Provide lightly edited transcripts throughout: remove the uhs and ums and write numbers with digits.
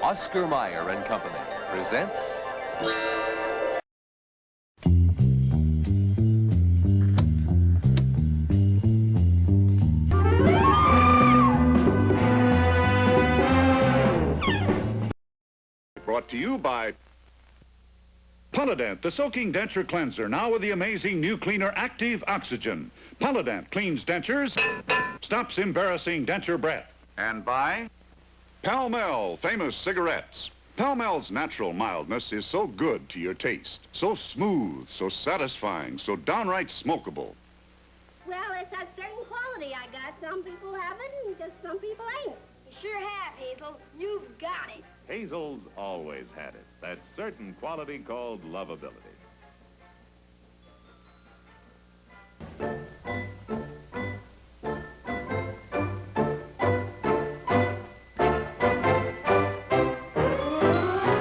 Oscar Mayer and Company presents brought to you by Polident, the soaking denture cleanser, now with the amazing new cleaner Active Oxygen. Polident cleans dentures, stops embarrassing denture breath. And by Pall-Mall, famous cigarettes. Pall-Mall's natural mildness is so good to your taste, so smooth, so satisfying, so downright smokable. Well, it's that certain quality I got. Some people have it, and just some people ain't. You sure have, Hazel. You've got it. Hazel's always had it, that certain quality called lovability.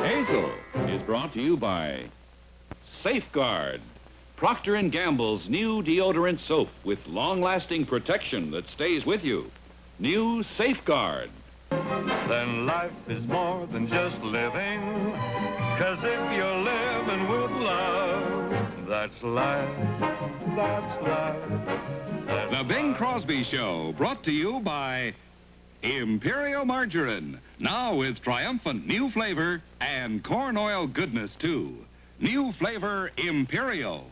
Hazel is brought to you by Safeguard, Procter & Gamble's new deodorant soap with long-lasting protection that stays with you. New Safeguard. Then life is more than just living, 'cause if you're living with love, that's life, that's life. The Bing Crosby Show, brought to you by Imperial Margarine, now with triumphant new flavor and corn oil goodness, too. New flavor Imperial.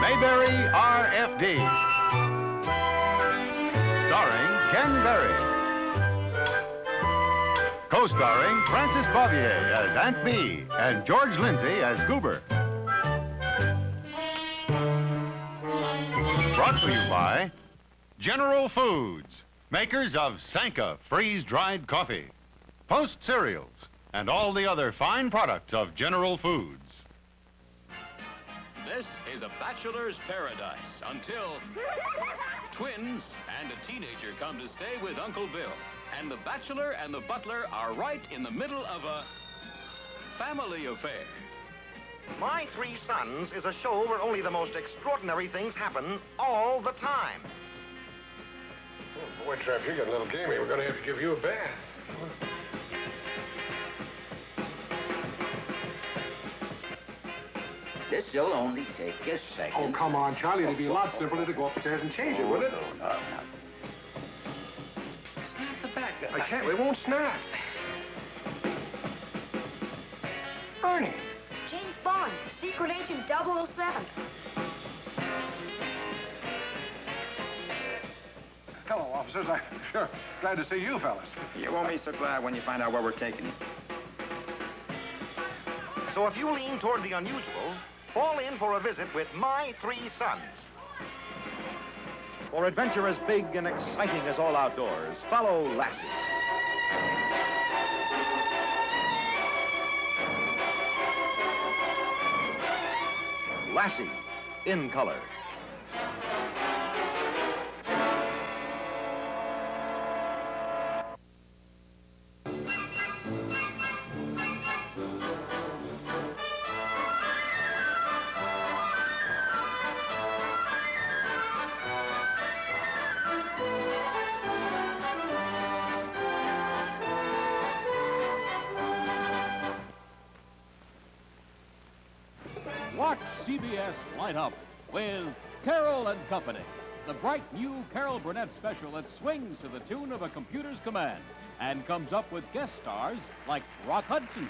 Mayberry RFD. Starring Ken Berry. Co-starring Frances Bavier as Aunt Bee and George Lindsay as Goober. Brought to you by General Foods, makers of Sanka freeze-dried coffee, Post cereals, and all the other fine products of General Foods. This is a bachelor's paradise until twins and a teenager come to stay with Uncle Bill. And the bachelor and the butler are right in the middle of a family affair. My Three Sons is a show where only the most extraordinary things happen all the time. Oh, boy, Trev, you're getting a little gamey. We're going to have to give you a bath. This'll only take a second. Oh, come on, Charlie. It'd be a lot simpler to go upstairs and change it, wouldn't it? No. Snap the back. I can't. We won't snap. Ernie. James Bond, Secret Agent 007. Hello, officers. I'm sure glad to see you fellas. You won't be so glad when you find out where we're taking you. So if you lean toward the unusual, fall in for a visit with My Three Sons. For adventure as big and exciting as all outdoors, follow Lassie. Lassie, in color. Watch CBS light up with Carol and Company, the bright new Carol Burnett special that swings to the tune of a computer's command and comes up with guest stars like Rock Hudson.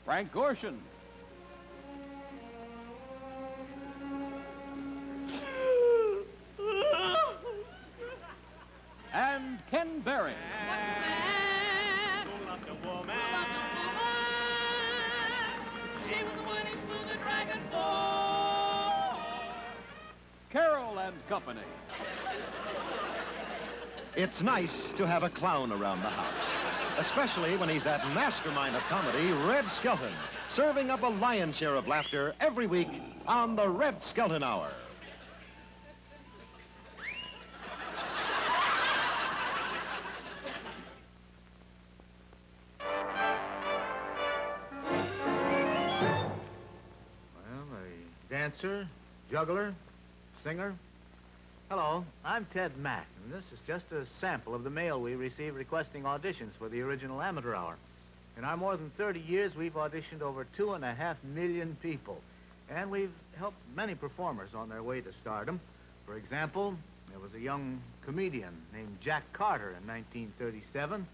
Frank Gorshin. And Ken Berry. Carol and Company. It's nice to have a clown around the house, especially when he's that mastermind of comedy, Red Skelton, serving up a lion's share of laughter every week on the Red Skelton Hour. dancer, juggler, singer. Hello, I'm Ted Mack, and this is just a sample of the mail we received requesting auditions for the original Amateur Hour. In our more than 30 years, we've auditioned over 2.5 million people, and we've helped many performers on their way to stardom. For example, there was a young comedian named Jack Carter in 1937,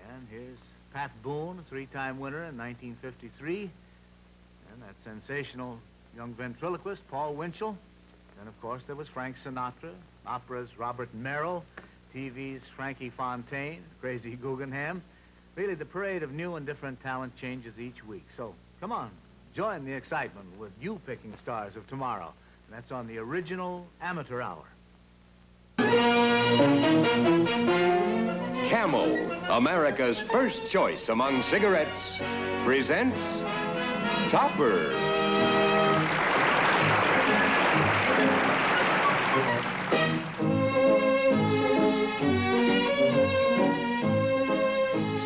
and here's Pat Boone, a 3-time winner in 1953, and that sensational young ventriloquist, Paul Winchell. And, of course, there was Frank Sinatra, opera's Robert Merrill, TV's Frankie Fontaine, Crazy Guggenheim. Really, the parade of new and different talent changes each week. So, come on, join the excitement with you picking stars of tomorrow. And that's on the original Amateur Hour. Camel, America's first choice among cigarettes, presents Topper.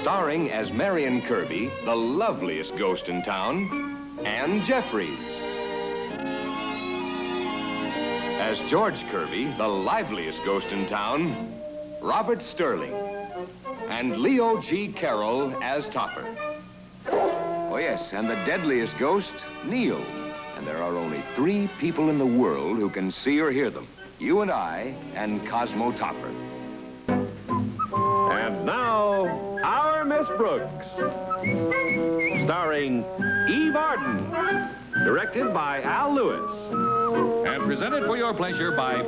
Starring as Marion Kirby, the loveliest ghost in town, Ann Jeffries. As George Kirby, the liveliest ghost in town, Robert Sterling. And Leo G. Carroll as Topper. Oh, yes, and the deadliest ghost, Neil. And there are only 3 people in the world who can see or hear them. You and I and Cosmo Topper. And now, our Miss Brooks. Starring Eve Arden. Directed by Al Lewis. And presented for your pleasure by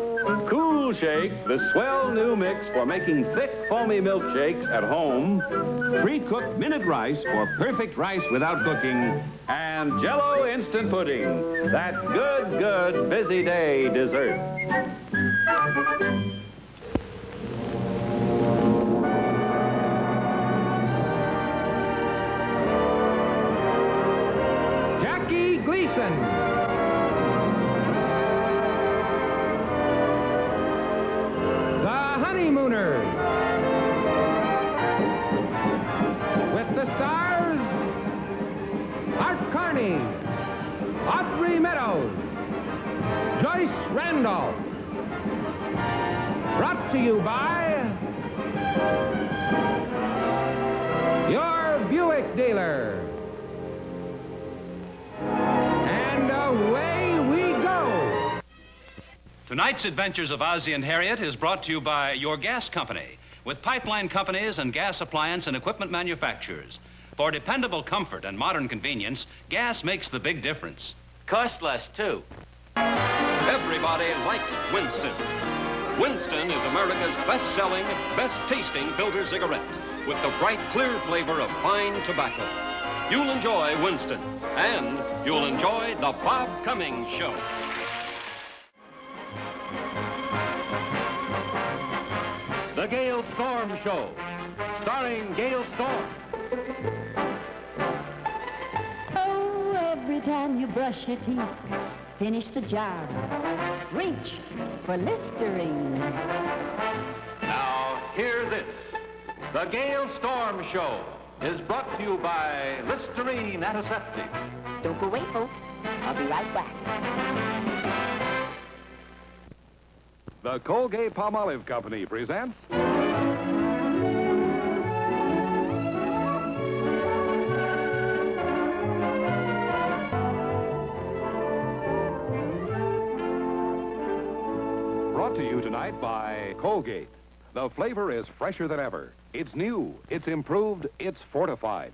Cool Shake, the swell new mix for making thick, foamy milkshakes at home. pre-cooked minute rice for perfect rice without cooking. And Jell-O Instant Pudding, that good busy day dessert. Jackie Gleason. Honeymooners. With the stars, Art Carney, Audrey Meadows, Joyce Randolph. Brought to you by your Buick dealer. And away we go. Tonight's Adventures of Ozzie and Harriet is brought to you by your gas company, with pipeline companies and gas appliance and equipment manufacturers. For dependable comfort and modern convenience, gas makes the big difference. Cost less, too. Everybody likes Winston. Winston is America's best-selling, best-tasting filter cigarette with the bright, clear flavor of fine tobacco. You'll enjoy Winston, and you'll enjoy the Bob Cummings Show. The Gale Storm Show, starring Gale Storm. Oh, every time you brush your teeth, finish the job. Reach for Listerine. Now, hear this. The Gale Storm Show is brought to you by Listerine Antiseptic. Don't go away, folks. I'll be right back. The Colgate-Palmolive Company presents... Brought to you tonight by Colgate. The flavor is fresher than ever. It's new, it's improved, it's fortified.